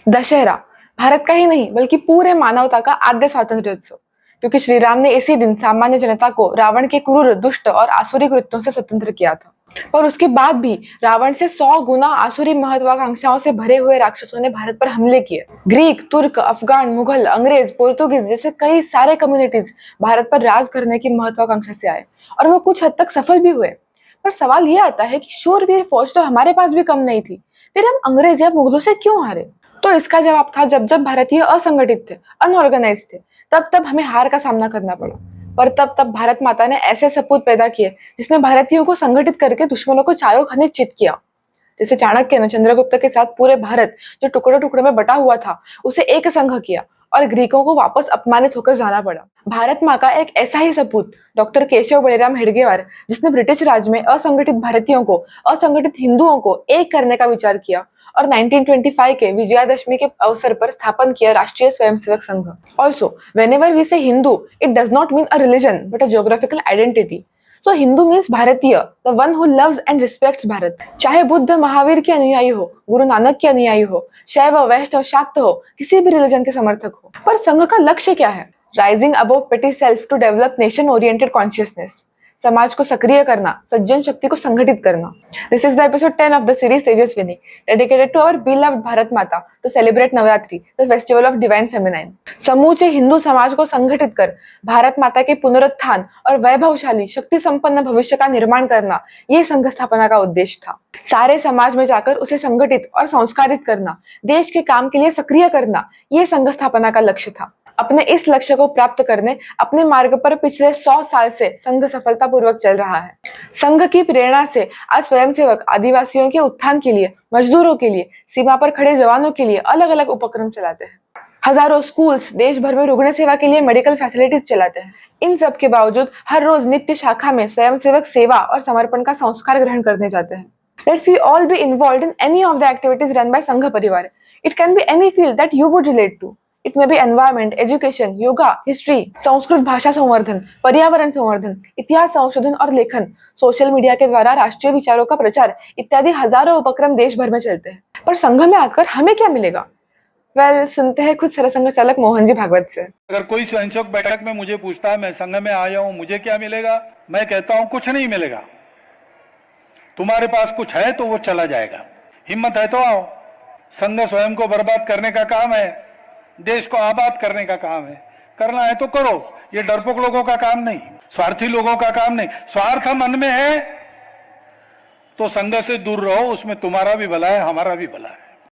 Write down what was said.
दशहरा भारत का ही नहीं बल्कि पूरे मानवता का आद्य स्वातंत्र्य उत्सव, क्योंकि श्री राम ने इसी दिन सामान्य जनता को रावण के क्रूर, दुष्ट और आसुरी कृत्यों से स्वतंत्र किया था। पर उसके बाद भी रावण से 100 गुना आसुरी महत्वाकांक्षाओं से भरे हुए राक्षसों ने भारत पर हमले किए। ग्रीक, तुर्क, अफगान, मुगल, अंग्रेज, पोर्तुगीज जैसे कई सारे कम्युनिटीज भारत पर राज करने की महत्वाकांक्षा से आए और वो कुछ हद तक सफल भी हुए। पर सवाल ये आता है कि शूरवीर फौज तो हमारे पास भी कम नहीं थी, फिर हम अंग्रेज या मुगलों से क्यों हारे? तो इसका जवाब था, जब जब भारतीय असंगठित थे, अनऑर्गेनाइज थे, तब तब हमें हार का सामना करना पड़ा। पर तब तब भारत माता ने ऐसे सपूत पैदा किए जिसने भारतीयों को संगठित करके दुश्मनों को चायों खाने चित किया। जैसे चाणक्य ने चंद्रगुप्त के साथ पूरे भारत जो टुकड़े टुकड़े में बटा हुआ था उसे एक संघ किया और ग्रीकों को वापस अपमानित होकर जाना पड़ा। भारत माँ का एक ऐसा ही सपूत डॉक्टर केशव बलिराम हेडगेवार, जिसने ब्रिटिश राज में असंगठित भारतीयों को, असंगठित हिंदुओं को एक करने का विचार किया और 1925 के विजयादशमी के अवसर पर स्थापन किया राष्ट्रीय Swayamsevak Sangh. Also, whenever we say Hindu, it does not mean a religion but a geographical identity. So Hindu means भारतीय, the one who loves and respects Bharat. चाहे बुद्ध महावीर के अनुयायी हो, गुरु नानक के अनुयायी हो, शैव, वैष्णव, शाक्त हो, किसी भी रिलीजन के समर्थक हो। पर संघ का लक्ष्य क्या है? Rising above petty self to develop nation oriented consciousness. समाज को सक्रिय करना, सज्जन शक्ति को संगठित करना। This is the episode 10 of the series Tejaswini, dedicated to our beloved Bharat Mata to celebrate Navratri, the festival of divine feminine. समूचे हिंदू समाज को संगठित कर भारत माता के पुनरुत्थान और वैभवशाली, शक्ति संपन्न भविष्य का निर्माण करना, ये संघ स्थापना का उद्देश्य था। सारे समाज में जाकर उसे संगठित और संस्कारित करना, देश के काम के लिए सक्रिय करना, ये संघ स्थापना का लक्ष्य था। अपने इस लक्ष्य को प्राप्त करने अपने मार्ग पर पिछले 100 साल से संघ सफलतापूर्वक चल रहा है। संघ की प्रेरणा से आज स्वयंसेवक आदिवासियों के उत्थान के लिए, मजदूरों के लिए, सीमा पर खड़े जवानों के लिए अलग अलग उपक्रम चलाते हैं। हजारों स्कूल्स देश भर में रुग्ण सेवा के लिए मेडिकल फैसिलिटीज चलाते हैं। इन सब के बावजूद हर रोज नित्य शाखा में स्वयंसेवक सेवा और समर्पण का संस्कार ग्रहण करने जाते हैं। Let's we all be involved in any of the activities run by संघ परिवार. It can be any field that you would relate to. It may be environment, education, yoga, history, Sanskrit भाषा संवर्धन, पर्यावरण संवर्धन, इतिहास संशोधन और लेखन, सोशल मीडिया के द्वारा राष्ट्रीय विचारों का प्रचार इत्यादि हजारों उपक्रम देश भर में चलते हैं। पर संघ में आकर हमें क्या मिलेगा? सुनते हैं खुद सरसंघ चालक मोहन जी भागवत से। अगर कोई स्वयंसेवक बैठक में मुझे पूछता है मैं संघ में आया हूं, मुझे क्या मिलेगा? मैं कहता हूं कुछ नहीं मिलेगा। तुम्हारे पास कुछ है तो वो चला जाएगा। हिम्मत है तो आओ। संघ स्वयं को बर्बाद करने का काम है, देश को आबाद करने का काम है। करना है तो करो, ये डरपोक लोगों का काम नहीं, स्वार्थी लोगों का काम नहीं। स्वार्थ मन में है तो संघ से दूर रहो, उसमें तुम्हारा भी भला है, हमारा भी भला है।